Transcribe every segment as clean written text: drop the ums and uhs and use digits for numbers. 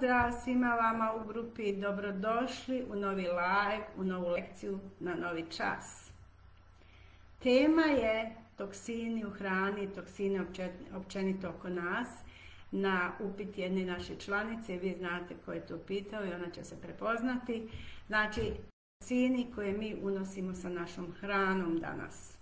Pozdrav svima vama u grupi, dobrodošli u novi live, u novu lekciju, na novi čas. Tema je toksini u hrani, toksini općenito oko nas. Na upit jedne naše članice, vi znate ko je to pitao i ona će se prepoznati. Znači, toksini koje mi unosimo sa našom hranom danas.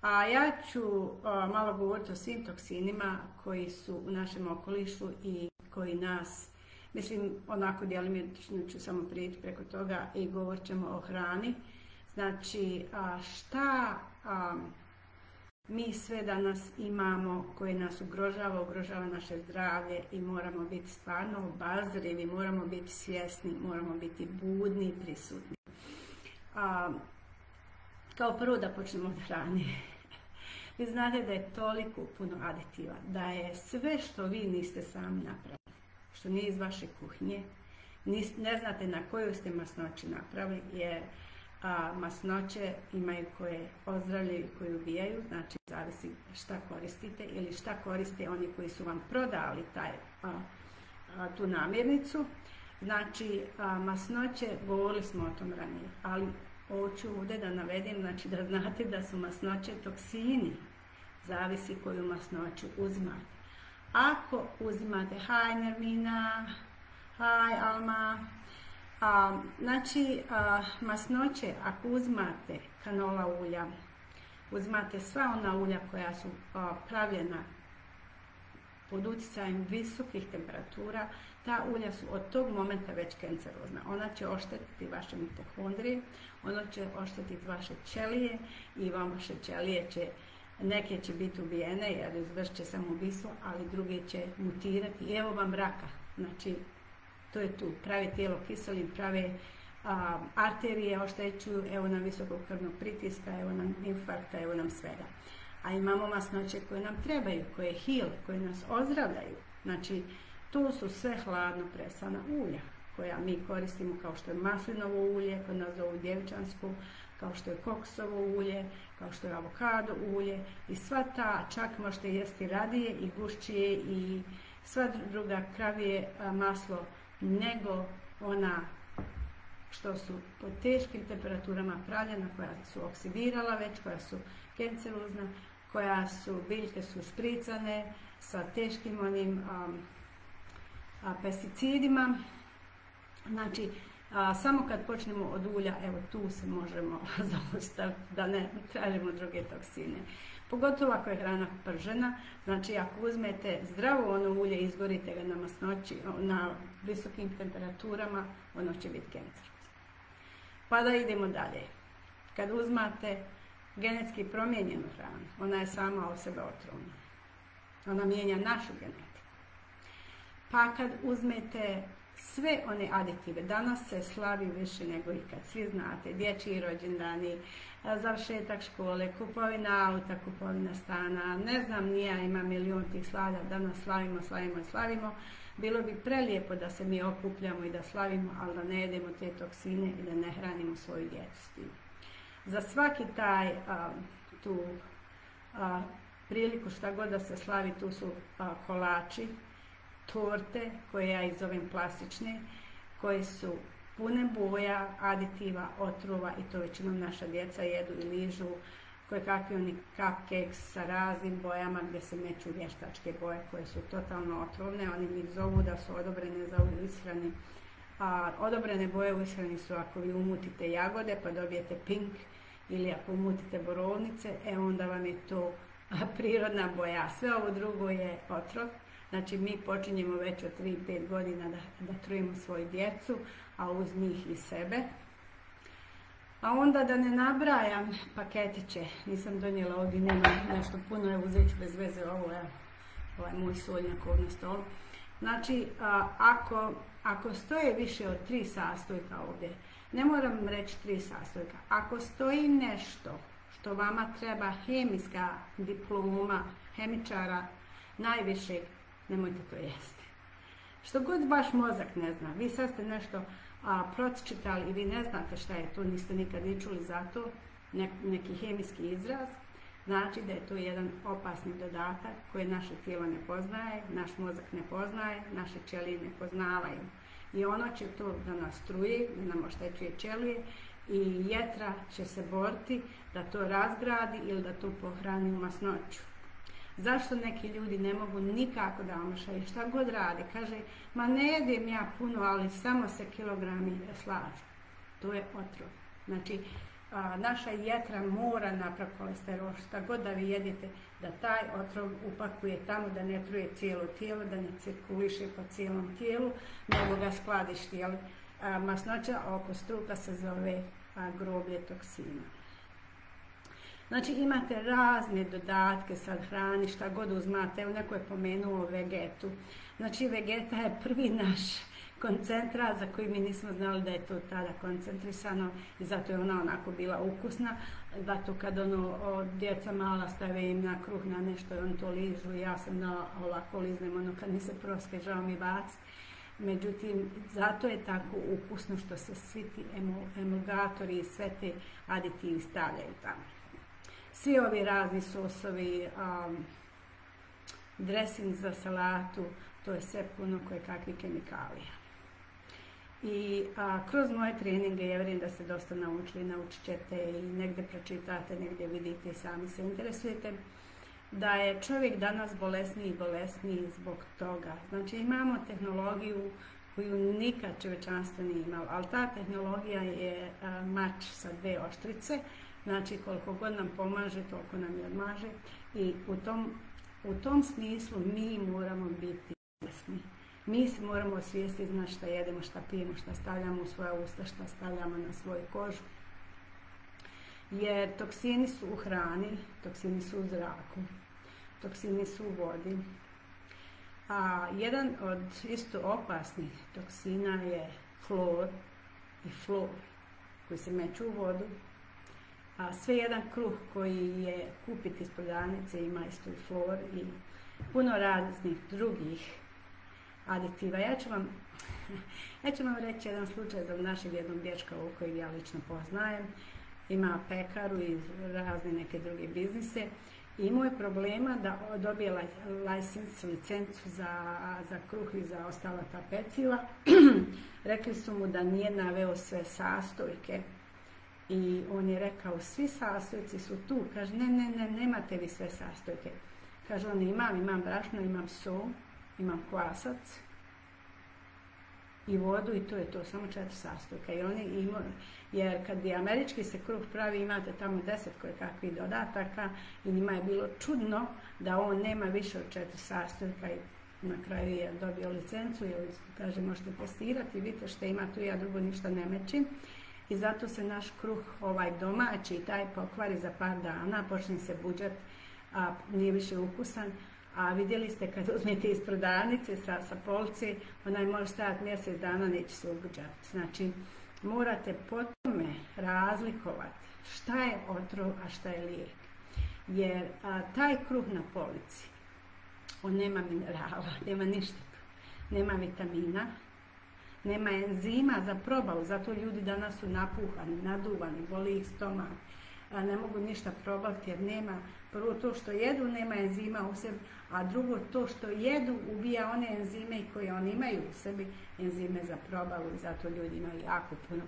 A ja ću malo govoriti o svim toksinima koji su u našem okolišu i koji nas, mislim, onako djelomično ću samo prijeći preko toga i govorit ćemo o hrani. Znači, šta mi sve danas imamo koje nas ugrožava naše zdravlje i moramo biti stvarno obazrivi, moramo biti svjesni, moramo biti budni i prisutni. Kao prvo da počnemo od hrane. Vi znate da je toliko puno aditiva, da je sve što vi niste sami napravili, što nije iz vaše kuhinje, ne znate na kojoj ste masnoći napravili, jer masnoće imaju koje ozdravljaju i koje ubijaju, znači zavisi šta koristite ili šta koriste oni koji su vam prodali tu namirnicu. Znači, masnoće, govorili smo o tom ranije, ali hoću ovdje da navedem, znači da znate da su masnoće toksini, zavisi koju masnoću uzimate. Ako uzimate Hi Nermina, Hi Alma, znači masnoće, ako uzimate kanola ulja, uzimate sva ona ulja koja su pravljena pod utjecajem visokih temperatura, ta ulja su od tog momenta već kancerozna. Ona će oštetiti vaše mitohondrije, ona će oštetiti vaše ćelije i vaše ćelije će, neke će biti ubijene jer izvršće samoubistvo, ali druge će mutirati. I evo vam raka, znači to je tu, prave tijelo kiselin, prave arterije oštećuju, evo nam visokog krvnog pritiska, evo nam infarkta, evo nam svega. A imamo masnoće koje nam trebaju, koje heal, koje nas ozdravljaju. Znači, to su sve hladno presana ulja koja mi koristimo, kao što je maslinovo ulje, koje nas zovu djevičansko, kao što je kokosovo ulje, kao što je avokado ulje i sva ta, čak možete jesti radije i gušćije i sva druga kravije maslo nego ona što su pod teškim temperaturama pravljena, koja su oksidirala već, koja su kancerozna, koja su, biljke su špricane sa teškim onim pesticidima. Znači, samo kad počnemo od ulja, evo tu se možemo zaustaviti da ne tražimo druge toksine. Pogotovo ako je hrana pržena, znači ako uzmete zdravo ono ulje i izgorite ga na masnoći, na visokim temperaturama, ono će biti kancerozno. Pa da idemo dalje. Kad uzmate genetski promijenjenu hranu, ona je sama od sebe otrovna. Ona mijenja našu genetiku. Pa kad uzmete sve one aditive, danas se slavi više nego ikad, svi znate, dječji rođendani, završetak škole, kupovina auta, kupovina stana, ne znam, nija ima milion tih slavlja, danas slavimo. Bilo bi prelijepo da se mi okupljamo i da slavimo, ali da ne jedemo te toksine i da ne hranimo svoju djecu s tim. Za svaki taj priliku šta god da se slavi, tu su kolači, torte koje ja zovem plastične, koje su pune boja, aditiva, otrova i to većinom naša djeca jedu i ližu, koje kakvi oni cupcakes sa raznim bojama gdje se meću vještačke boje koje su totalno otrovne. Oni ih zovu da su odobrene za u ishrani. Odobrene boje u ishrani su ako vi umutite jagode pa dobijete pink, ili ako umutite borovnice, onda vam je to prirodna boja. Sve ovo drugo je otrov. Znači, mi počinjemo već od 3-5 godina da trujemo svoju djecu, a uz njih i sebe. A onda da ne nabrajam paketiće, nisam donijela ovdje, nema nešto puno, evo uzet ću bez veze ovo, ovaj moj soljnjak ovdje na stolu. Znači, ako stoje više od 3 sastojka ovdje, ne moram reći 3 sastojka, ako stoji nešto što vama treba hemijska diploma hemičara najvišeg, nemojte to jesti. Što god vaš mozak ne zna, vi sad ste nešto pročitali i vi ne znate šta je to, niste nikad ni čuli za to, neki hemijski izraz, znači da je to jedan opasni dodatak koji naše tijelo ne poznaje, naš mozak ne poznaje, naše ćelije ne poznavaju. I ono će to da nas truje, da nam oštećuje ćelije i jetra će se boriti da to razgradi ili da to pohrani u masnoću. Zašto neki ljudi ne mogu nikako da omašaju, šta god rade? Kaže, ma ne jedem ja puno, ali samo se kilogrami slažu. To je otrov. Znači, naša jetra mora napraviti kolesterol, šta god da vi jedete, da taj otrov upakuje tamo, da ne truje cijelo tijelo, da ne cirkuliše po cijelom tijelu, nego ga skladišti. Masnoća oko struka se zove groblje toksina. Znači imate razne dodatke sad hrani, šta god uzmate. Evo neko je pomenuo vegetu. Znači vegeta je prvi naš koncentrat za koji mi nismo znali da je to tada koncentrisano i zato je ona onako bila ukusna. Zato kad djeca mala stave im na kruh na nešto i on to ližu, ja sam ovako liznem kad mi se proske, žao mi baciti. Međutim, zato je tako ukusno što se svi ti emulgatori i sve te aditivi stavljaju tamo. Svi ovi razni sosovi, dressing za salatu, to je sve puno koje kakvih kemikalija. I kroz moje treninge, ja vjerujem da ste dosta naučili, naučit ćete i negdje pročitate, negdje vidite i sami se interesujete, da je čovjek danas bolesniji i bolesniji zbog toga. Znači imamo tehnologiju koju nikad čovječanstvo nije imalo, ali ta tehnologija je mač sa dve oštrice, znači koliko god nam pomaže, toliko nam i odmaže i u tom smislu mi moramo biti svjesni. Mi se moramo osvijestiti, znači šta jedemo, šta pijemo, šta stavljamo u svoja usta, šta stavljamo na svoju kožu. Jer toksini su u hrani, toksini su u zraku, toksini su u vodi. A jedan od isto opasnih toksina je flor i flor koji se meću u vodu. A sve jedan kruh koji je kupiti iz prodavnice ima isto i flor i puno raznih drugih aditiva. Ja ću vam reći jedan slučaj za našeg jednog dječka kojeg ja lično poznajem. Ima pekaru i razne neke druge biznise. I imao je problema da dobije licencu za kruh i za ostala ta peciva. Rekli su mu da nije naveo sve sastojke. I on je rekao, svi sastojci su tu. Kaže, ne, nemate vi sve sastojke. Kaže, on imam brašno, imam sol, imam kvasac i vodu i to je to, samo 4 sastojka. I oni imaju, jer kad je američki se kruh pravi, imate tamo 10 koje kakvih dodataka i njima je bilo čudno da on nema više od 4 sastojka i na kraju je dobio licencu i kaže, možete testirati, vidite što ima tu, ja drugo ništa ne mečim. I zato se naš kruh, ovaj domaći, taj pokvari za par dana, počne se buđat, a nije više ukusan. A vidjeli ste kad uzmete iz prodavnice sa police, onaj može stajati mjesec dana, neće se ubuđati. Znači, morate po tome razlikovati šta je otrov, a šta je lijek. Jer taj kruh na polici, on nema minerala, nema ništa tu, nema vitamina, nema enzima za probavu, zato ljudi danas su napuhani, naduvani, boli ih stomak, ne mogu ništa probati jer nema, prvo to što jedu nema enzima u sebi, a drugo to što jedu ubija one enzime koje oni imaju u sebi, enzime za probavu i zato ljudi imaju jako puno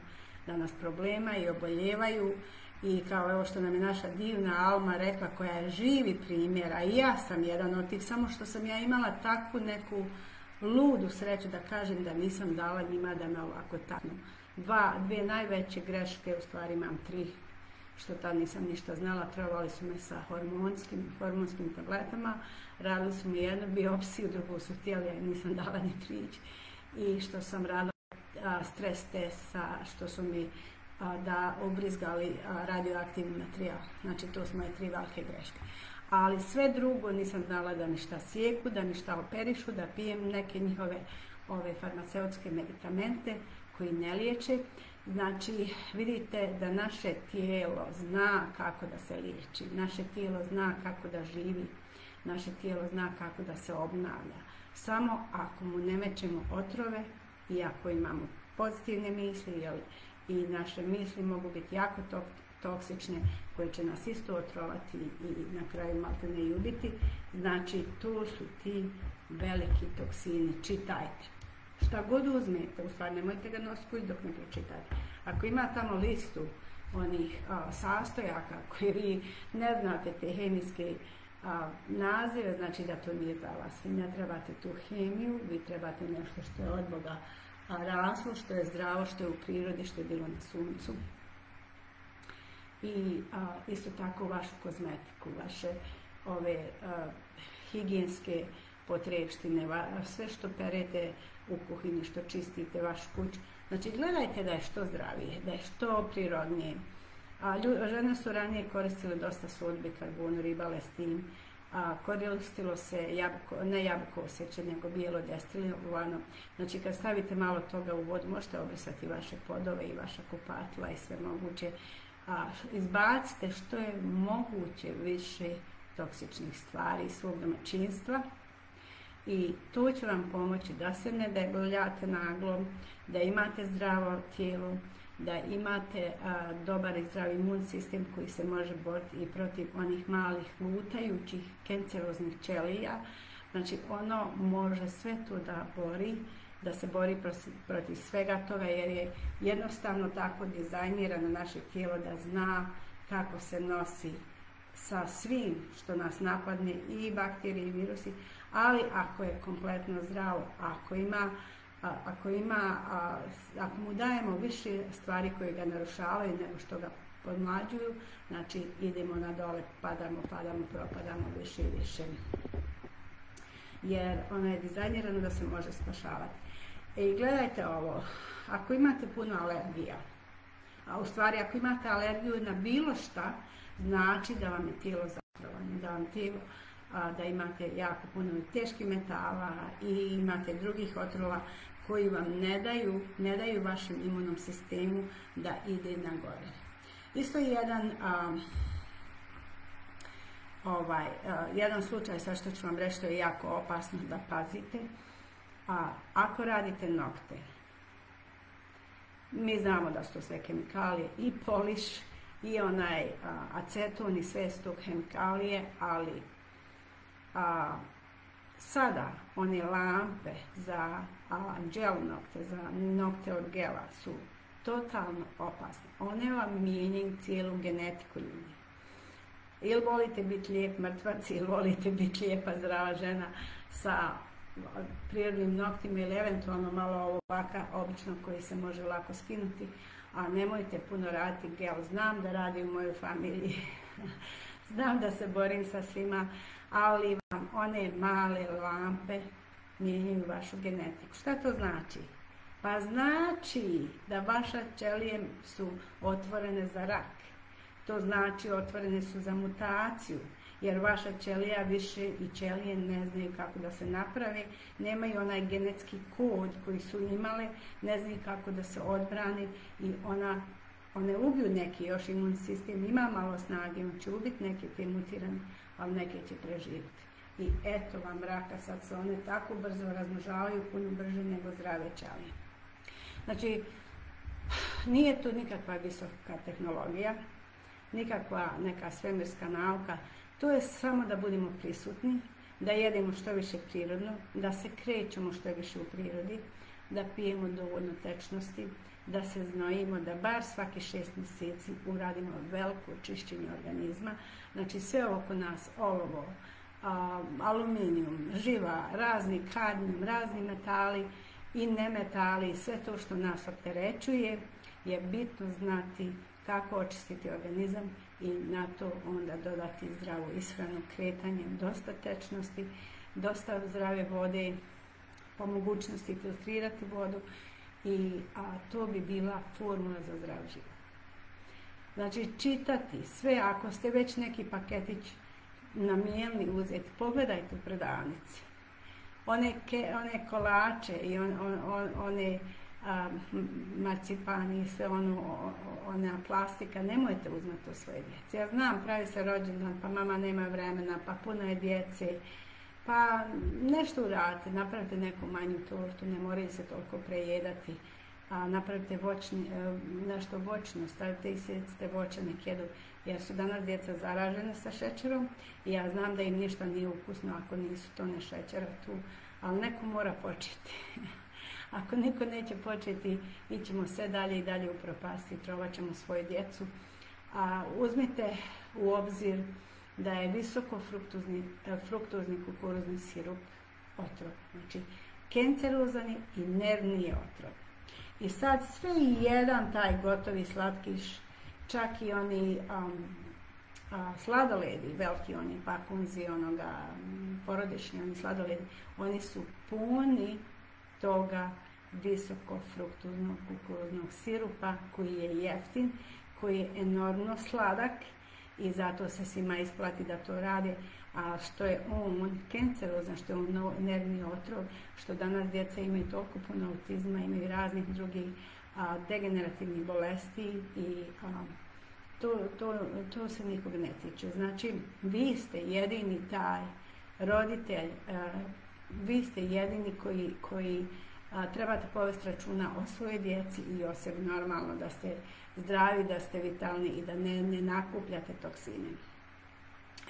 danas problema i oboljevaju. I kao evo što nam je naša divna Alma rekla, koja je živi primjer, a i ja sam jedan od tih, samo što sam ja imala takvu neku ludu sreću da kažem da nisam dala njima da me ovako taknu. Dvije najveće greške, u stvari imam 3, što tad nisam ništa znala, trovali su me sa hormonskim tabletama, radili su mi jednu biopsiju, drugu su htjeli, ja nisam dala ni prići. I što sam radila stres test, što su mi da ubrizgali radioaktivni materijal. Znači to su moje 3 velike greške. Ali sve drugo nisam znala da mi šta sjeku, da mi šta operišu, da pijem neke njihove farmaceutske medikamente koji ne liječe. Znači, vidite da naše tijelo zna kako da se liječi, naše tijelo zna kako da živi, naše tijelo zna kako da se obnavlja. Samo ako mu ne mećemo otrove i ako imamo pozitivne misli, i naše misli mogu biti jako toksične, koje će nas isto otrovati i na kraju maltene i ubiti. Znači, to su ti veliki toksini. Čitajte. Šta god uzmete, u stvari nemojte ga nositi kući dok ne pročitate. Ako ima tamo listu onih sastojaka koje vi ne znate, te hemijske nazive, znači da to nije za vas. Vi ne trebate tu hemiju, vi trebate nešto što je od Boga raslo, što je zdravo, što je u prirodi, što je bilo na suncu. I isto tako vašu kozmetiku, vaše ove higijenske potrepštine, sve što perete u kuhinji, što čistite vašu kuću. Znači, gledajte da je što zdravije, da je što prirodnije. Žene su ranije koristile dosta sodbe, karbonu, ribale s tim. Koristilo se ne jabukovo sjeće, nego bijelo destilovano. Znači, kad stavite malo toga u vodu, možete obrisati vaše podove i vaša kupatila i sve moguće. Izbacite što je moguće više toksičnih stvari iz svog domaćinstva. I to će vam pomoći da se ne debljate naglo, da imate zdravo tijelo, da imate dobar i zdrav imun sistem koji se može boriti i protiv onih malih lutajućih kanceroznih ćelija. Znači, ono može sve to da se bori protiv svega toga, jer je jednostavno tako dizajnirano naše tijelo da zna kako se nosi sa svim što nas napadne, i bakterije i virusi, ali ako je kompletno zdravo, ako mu dajemo više stvari koje ga narušavaju nego što ga podmlađuju, znači idemo na dole, padamo, propadamo više i više. Jer ono je dizajnirano da se može spašavati. I gledajte ovo, ako imate puno alergija, a u stvari ako imate alergiju na bilo šta, znači da vam je tijelo zatrovano, da imate jako puno teških metala i imate drugih otrova koji vam ne daju vašem imunom sistemu da ide na gore. Isto je jedan slučaj, sad što ću vam reći, što je jako opasno da pazite. Ako radite nokte, mi znamo da su to sve kemikalije, i poliš, i onaj aceton, i sve su to kemikalije, ali sada one lampe za gel nokte, za nokte od gela su totalno opasne. One vam mijenjaju cijelu genetiku ljudi. Ili volite biti lijep mrtvac, ili volite biti lijepa zdrava žena sa prirodnim noktima, ili eventualno malo ovaka obično koji se može lako skinuti, a nemojte puno raditi gel. Znam da radi u mojoj familiji, znam da se borim sa svima, ali vam one male lampe mijenjaju vašu genetiku. Šta to znači? Pa znači da vaše ćelije su otvorene za rak. To znači otvorene su za mutaciju, jer vaša ćelija više i ćelije ne znaju kako da se napravi, nemaju onaj genetski kod koji su imale, ne znaju kako da se odbrani i one ubiju neki, još imun sistem ima malo snage, on će ubiti neke te mutirane, ali neke će preživjeti. I eto vam raka, sad se one tako brzo razmnožavaju, puno brže nego zdrave ćelije. Znači, nije to nikakva visoka tehnologija, nikakva neka svemirska nauka, to je samo da budemo prisutni, da jedemo što više prirodno, da se krećemo što više u prirodi, da pijemo dovoljno tečnosti, da se znojimo, da bar svaki 6 mjeseci uradimo veliko čišćenje organizma. Znači sve oko nas, olovo, aluminijum, živa, razni kadmijum, razni metali i nemetali, sve to što nas opterećuje, je bitno znati kako očistiti organizam i na to onda dodati zdravu ishranu, kretanje, dosta tečnosti, dosta zdrave vode, po mogućnosti filtrirati vodu, to bi bila formula za zdrav život. Znači čitati sve, ako ste već neki paketić namijenili uzeti, pogledajte u prodavnici. One kolače i one marcipani i sve ona plastika, nemojte uzmati to svoje djece. Ja znam, pravi se rođendan, pa mama nema vremena, pa puno je djece, pa nešto uradite, napravite neku manju tortu, ne moraju se toliko prejedati. napravite nešto voćno, stavite i sjecite voće nek jedu, jer su danas djeca zaražene sa šećerom i ja znam da im ništa nije ukusno ako nisu tone šećera tu, ali neko mora početi. Ako niko neće početi, mi ćemo sve dalje i dalje upropasti, trovat ćemo svoju djecu. Uzmite u obzir da je visoko fruktozni kukuruzni sirup otrov, znači kancerozan i nervni je otrov. I sad sve jedan taj gotovi slatkiš, čak i oni sladoledi, veliki oni pakunzi, onoga porodični oni sladoledi, oni su puni toga visoko fruktoznog kukuruznog sirupa koji je jeftin, koji je enormno sladak i zato se svima isplati da to rade, a što je on kancerozan, što je on nervni otrov, što danas djeca imaju toliko puno autizma, imaju raznih drugih degenerativnih bolesti i to se nikog ne tiče. Znači, vi ste jedini taj roditelj, vi ste jedini koji trebate povesti računa o svojoj djeci i o sebi, normalno da ste zdravi, da ste vitalni i da ne nakupljate toksine.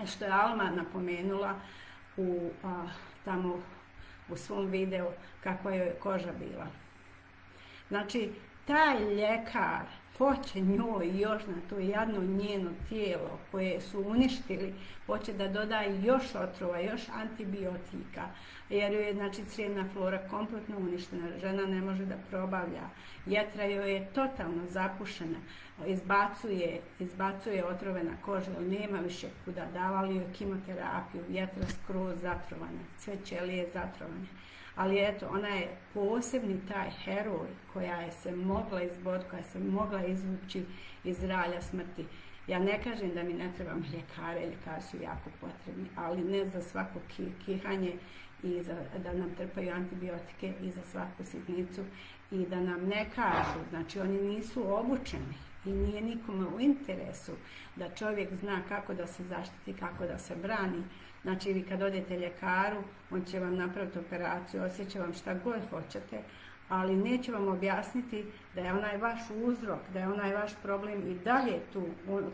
Što je Alma napomenula tamo u svom videu kakva je koža bila. Znači, taj ljekar hoće njoj još na to jadno njeno tijelo koje su uništili, hoće da dodaje još otrova, još antibiotika, jer joj je znači crijevna flora kompletno uništena, žena ne može da probavlja, jetra joj je totalno zapušena, izbacuje otrove na kožu, jer nema više kuda, davali joj kemoterapiju, jetra skroz zatrovana, sve ćelije zatrovane. Ali eto, ona je posebni taj heroj koja je se mogla izboriti, koja se mogla izvući iz ralja smrti. Ja ne kažem da mi ne trebamo ljekare, ljekari su jako potrebni, ali ne za svako kihanje i da nam trpaju antibiotike i za svaku sitnicu i da nam ne kažu, znači oni nisu obučeni i nije nikome u interesu da čovjek zna kako da se zaštiti, kako da se brani. Znači, vi kad odete ljekaru, on će vam napraviti operaciju, osjeća vam šta god hoćete, ali neće vam objasniti da je onaj vaš uzrok, da je onaj vaš problem i dalje tu.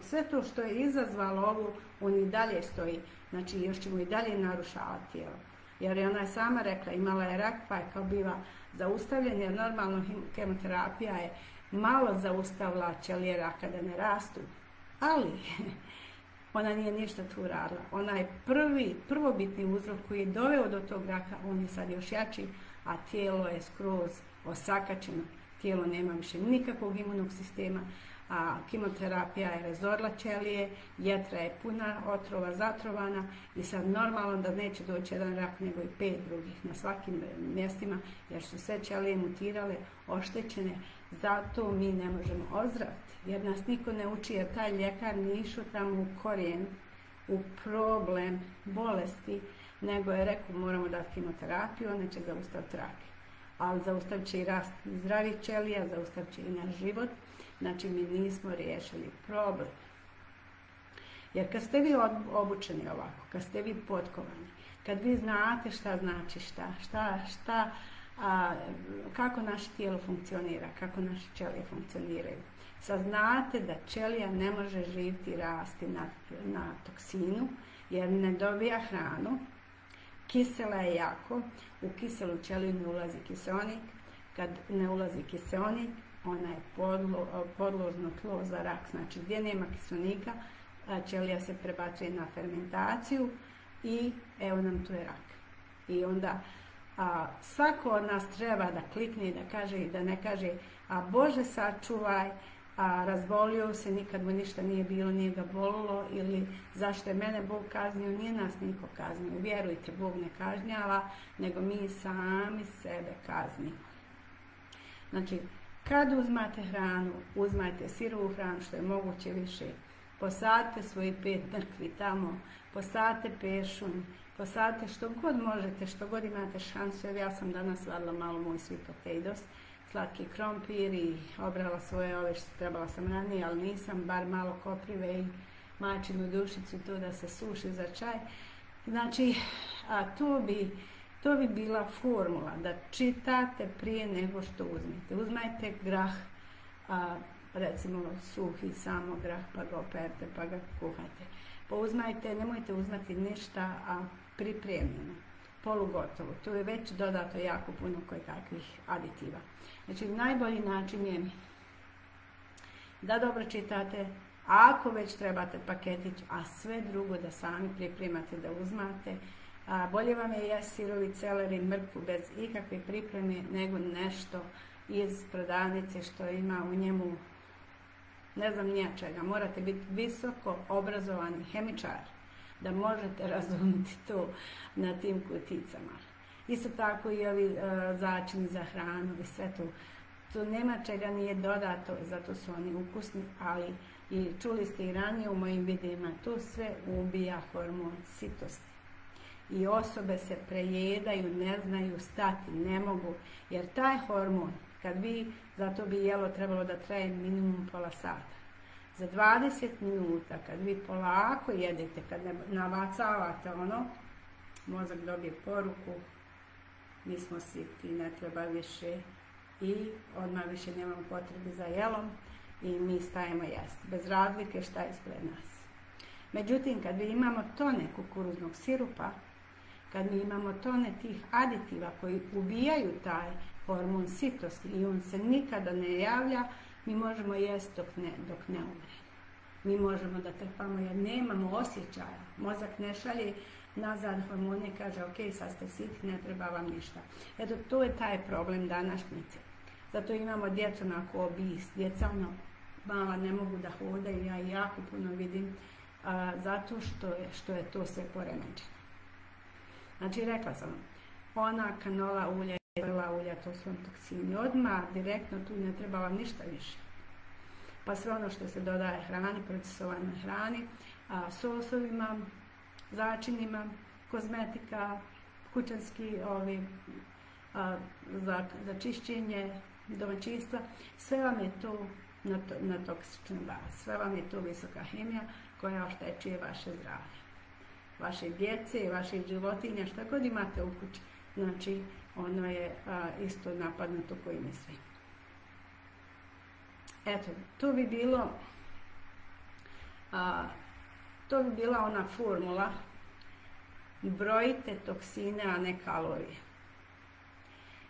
Sve to što je izazvalo ovu, on i dalje stoji. Znači, još ćemo i dalje narušavati tijelo. Jer je ona je sama rekla, imala je rak, pa je kao biva zaustavljen, jer normalno kemoterapija je malo zaustavila ćelije raka da ne rastu. Ali ona nije ništa tu radila. Ona je prvobitni uzrok koji je doveo do tog raka, on je sad još jači, a tijelo je skroz osakačeno. Tijelo nema više nikakvog imunog sistema, a kemoterapija je razorila ćelije, jetra je puna otrova, zatrovana i sad normalno da neće doći jedan rak nego i 5 drugih na svakim mjestima, jer su sve ćelije mutirale, oštećene. Zato mi ne možemo ozdraviti, jer nas niko ne uči, jer taj ljekar nije išao tamo u korijen, u problem bolesti, nego je rekao moramo dati kemoterapiju, ona će zaustaviti rak. Ali zaustavit će i rast zdravih ćelija, zaustavit će i naš život. Znači, mi nismo riješili problem. Jer kad ste vi obučeni ovako, kad ste vi potkovani, kad vi znate šta znači kako naše tijelo funkcionira, kako naše ćelije funkcioniraju, sad znate da ćelija ne može živjeti i rasti na toksinu, jer ne dobija hranu, kisela je jako, u kiselu ćeliju ne ulazi kiseonik, kad ne ulazi kiseonik, ona je podložno tlo za rak, znači gdje nema kiselnika, ćelija se prebacuje na fermentaciju i evo nam tu je rak. I onda svako od nas treba da klikne i da kaže i da ne kaže Bože sačuvaj, razbolio se, nikad mu ništa nije bilo, nije ga bolilo, ili zašto je mene Bog kaznio, nije nas niko kaznio. Vjerujte, Bog ne kažnjava, nego mi sami sebe kaznimo. Znači, kad uzmate hranu, uzmajte sirovu hranu što je moguće više. Posadite svoji 5 mrkvi tamo, posadite pešun, posadite što god možete, što god imate šansu. Ja sam danas vadila malo moj sweet potatoes, slatki krompir i obrala svoje ove što trebala sam ranije, ali nisam, bar malo koprive i mačinu dušicu tu da se suši za čaj. Znači, To bi bila formula da čitate prije nego što uzmete. Uzmajte grah, recimo suhi samo grah, pa ga operte, pa ga kuhajte. Pa uzmajte, nemojte uzmati ništa pripremljeno, polugotovo. Tu je već dodato jako puno kojekakvih aditiva. Znači, najbolji način je da dobro čitate, ako već trebate paketić, a sve drugo da sami pripremate, da uzmate. Bolje vam je jesti sirovi celeri, mrkvu bez ikakve pripreme, nego nešto iz prodavnice što ima u njemu ne znam nija čega. Morate biti visoko obrazovani hemičar da možete razumjeti to na tim kuticama. Isto tako i ovi začini za hranu i sve to. Tu nema čega nije dodato, zato su oni ukusni, ali i čuli ste i ranije u mojim videima, to sve ubija hormon sitosti. I osobe se prejedaju, ne znaju stati, ne mogu, jer taj hormon, kad vi, zato bi jelo trebalo da traje minimum pola sata. Za 20 minuta, kad vi polako jedete, kad ne navacavate mozak dobije poruku, mi smo siti, ne treba više i odmah više nemamo potrebe za jelom i mi stajemo jesti, bez razlike šta je ispred nas. Međutim, kad mi imamo tone kukuruznog sirupa, kad mi imamo tone tih aditiva koji ubijaju taj hormon sitosti i on se nikada ne javlja, mi možemo jesti dok ne umre. Mi možemo da trpamo jer nemamo osjećaja. Mozak ne šalje nazad hormone i kaže ok, sad ste siti, ne treba vam ništa. Eto, to je taj problem današnjice. Zato imamo djecu onako obis, djeca mala ne mogu da hodaju, ja jako puno vidim, zato što je to sve poremećeno. Znači, rekla sam, ona kanola ulja i prva ulja, to su toksini. Odmah, direktno, tu ne treba vam ništa više. Pa sve ono što se dodaje hrani, procesovanoj hrani, sosovima, začinima, kozmetika, kućanski za čišćenje domaćinstva, sve vam je to na toksičnoj bazi. Sve vam je to visoka hemija koja oštećuje vaše zdravlje. Vaše djece, vaših životinja, šta god imate u kući, znači ono je isto napadnuto koji misli. Eto, to bi bila ona formula, brojite toksine, a ne kalorije.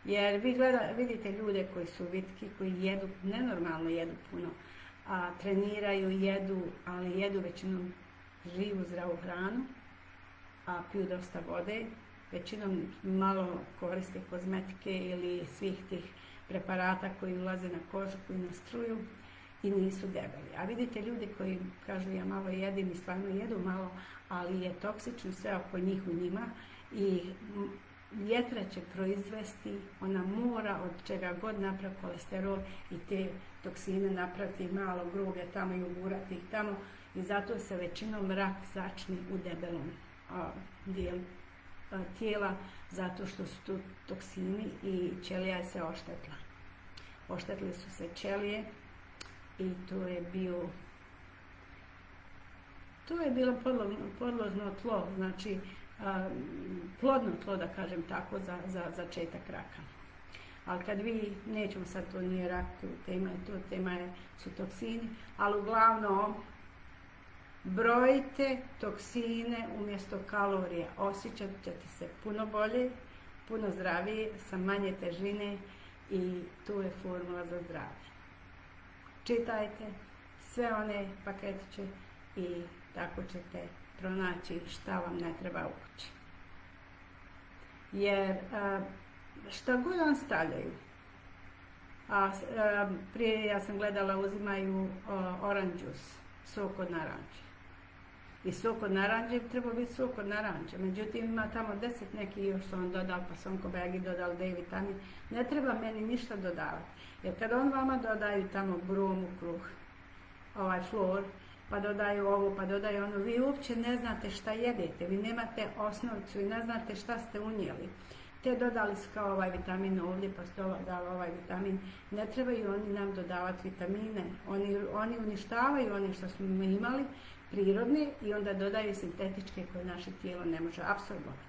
Jer vi vidite ljude koji su vitki, koji jedu, nenormalno jedu puno, treniraju, jedu, ali jedu većinom živu, zdravu hranu, piju dosta vode, većinom malo koriste kozmetike ili svih tih preparata koji ulaze na kožu, koji na struju i nisu debeli. A vidite ljude koji kažu ja malo jedim i stvarno jedu malo, ali je toksično sve oko njih u njima i jetra će proizvesti, ona mora od čega god napravi kolesterol i te toksine napraviti malo grublje tamo i ugurati ih tamo i zato se većinom rak začne u debelom dijelu tijela, zato što su tu toksini i ćelija je se oštetila. Oštetile su se ćelije i to je bilo podložno tlo, znači plodno tlo, da kažem tako, za začetak raka. Ali kad vi, nećemo sad, to nije rak, tema su toksini, ali uglavnom brojite toksine umjesto kalorija, osjećat ćete se puno bolje, puno zdravije, sa manje težine i tu je formula za zdravlje. Čitajte sve one paketiće i tako ćete pronaći šta vam ne treba u kući. Jer šta god vam stavljaju, prije ja sam gledala uzimaju orange juice, sok od naranče. I sok od naranče treba biti sok od naranče, međutim ima tamo 10 neki još što on dodal, pa sam kobegi dodal D vitamin. Ne treba meni ništa dodavati, jer kad on vama dodaju tamo brom u kruh, flor, pa dodaju ovo, pa dodaju ono, vi uopće ne znate šta jedete, vi nemate osnovicu i ne znate šta ste unijeli. Te dodali su kao vitamin ovdje, pa ste dali vitamin. Ne trebaju oni nam dodavati vitamine, oni uništavaju one što smo imali, prirodne, i onda dodaju sintetičke koje naše tijelo ne može apsorbovati.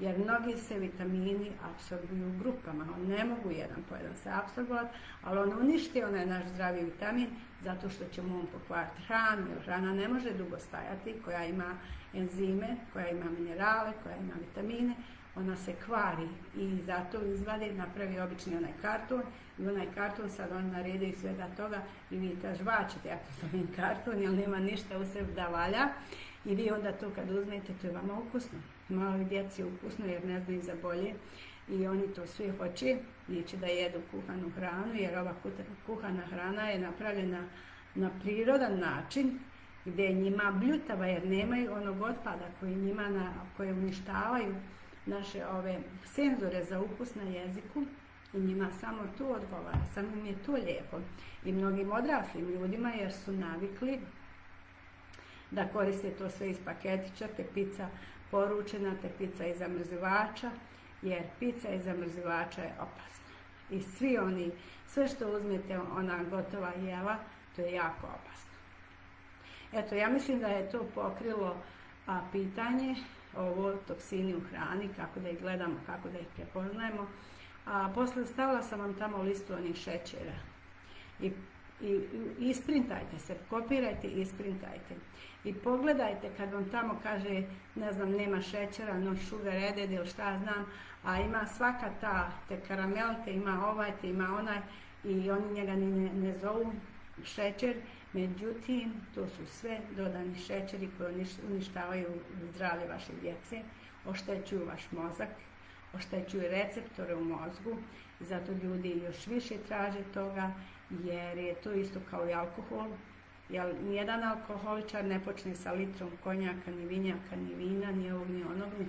jer mnogi se vitamini apsorbuju u grupama, on ne mogu jedan po jedan se apsorbovati, ali on uništi onaj naš zdravi vitamin zato što će mu on pokvariti hranu, jer hrana ne može dugo stajati, koja ima enzime, koja ima minerale, koja ima vitamine, ona se kvari i zato izvadi, napravi obični onaj karton i onaj karton sad on naredi i svega toga i vi žvačete, ja to stavim karton jer nema ništa u sebi da valja i vi onda to kad uzmete, to je vama ukusno. Malo i djeci ukusno jer ne znaju za bolje i oni to svi hoće, neće da jedu kuhanu hranu jer ova kuhana hrana je napravljena na prirodan način gdje je njima bljutava jer nemaju onog otpada koje uništavaju naše ove senzore za ukus na jeziku i njima samo to odgovara, samo im je to lijepo. I mnogim odraslim ljudima jer su navikli da koriste to sve iz paketića, te pizza poručena, te pizza iz zamrzivača, jer pizza iz zamrzivača je opasna. I sve što uzmete, ona gotova jela, to je jako opasno. Eto, ja mislim da je to pokrilo pitanje ovo toksini u hrani, kako da ih gledamo, kako da ih prepoznajemo. Posle stavila sam vam tamo listu onih šećera. I isprintajte se, kopirajte i isprintajte. I pogledajte kad vam tamo kaže, ne znam, nema šećera, no sugar added ili šta znam, a ima svaka te karamelte, ima ovaj, te ima onaj i oni njega ne zovu šećer, međutim, to su sve dodani šećeri koji uništavaju zdravlje vaše djece, oštećuju vaš mozak, oštećuju receptore u mozgu i zato ljudi još više traže toga jer je to isto kao i alkohol. Jer nijedan alkoholičar ne počne sa litrom konjaka, ni vinjaka, ni vina, ni ovog, ni onog, ni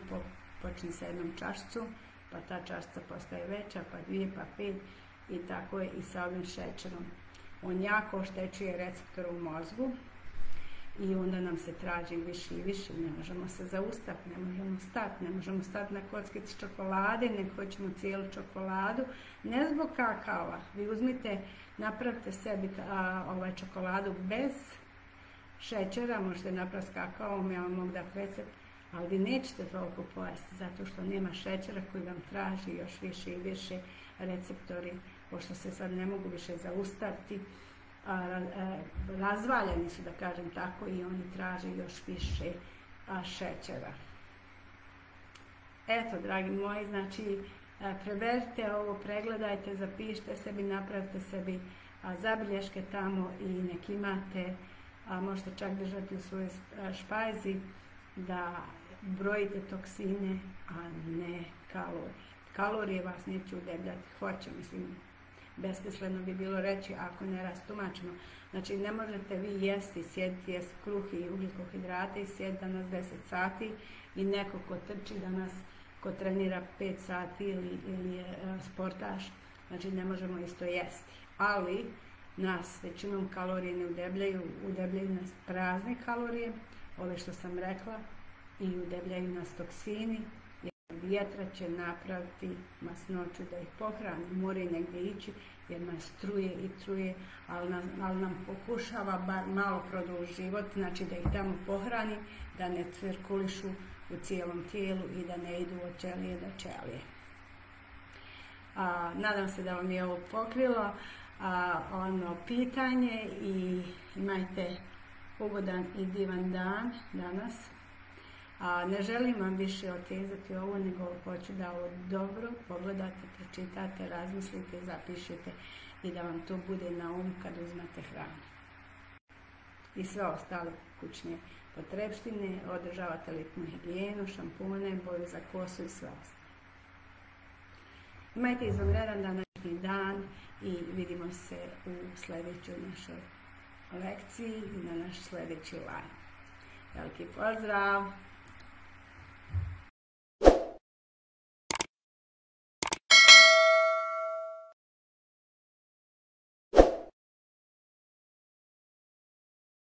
počne sa jednom čašicom, pa ta čašica postaje veća, pa 2, pa 5 i tako je i sa ovim šećerom. On jako oštećuje receptore u mozgu i onda nam se traži više i više, ne možemo se zaustaviti, ne možemo stati na kockici čokolade, nego hoćemo cijelu čokoladu, ne zbog kakava. Vi uzmite, napravite sebi čokoladu bez šećera, možete napraviti s kakaom, ja vam mogu dati recept, ali vi nećete toliko pojesti zato što nema šećera koji vam traži još više i više receptori, pošto se sad ne mogu više zaustaviti, razvaljeni su, da kažem tako, i oni traže još više šećera. Eto, dragi moji, znači, preberite ovo, pregledajte, zapišite sebi, napravite sebi zabilješke tamo i nek imate, možete čak držati u svojoj špajzi, da brojite toksine, a ne kalorije. Kalorije vas neće udebljati, hoće, mislim, besmisleno bi bilo reći ako ne rastumačimo. Znači, ne možete vi jesti, sjediti, jesti kruh i ugljikohidrate i sjediti danas 10 sati i neko ko trči danas, ko trenira 5 sati ili je sportaš, znači ne možemo isto jesti. Ali nas većinom kalorije ne udebljaju nas prazne kalorije, ove što sam rekla, i udebljaju nas toksini, jer vjetra će napraviti masnoću da ih pohrani, moraju negdje ići jer nas truje i truje, ali nam pokušava bar malo produžiti život, znači da ih tamo pohrani, da ne cirkulišu u cijelom tijelu i da ne idu od ćelije do ćelije. Nadam se da vam je ovo pokrilo pitanje i imajte ugodan i divan dan danas. Ne želim vam više otezati ovo, nego hoću da ovo dobro pogledate, pročitate, razmislite, zapišete i da vam to bude na umu kad uzmete hranu. I sve ostale kućne potrepštine, održavate lipnu higijenu, šampune, boju za kosu i sve ostalo. Imajte izvanredan današnji dan i vidimo se u sljedećoj našoj lekciji i na naš sljedeći live. Veliki pozdrav!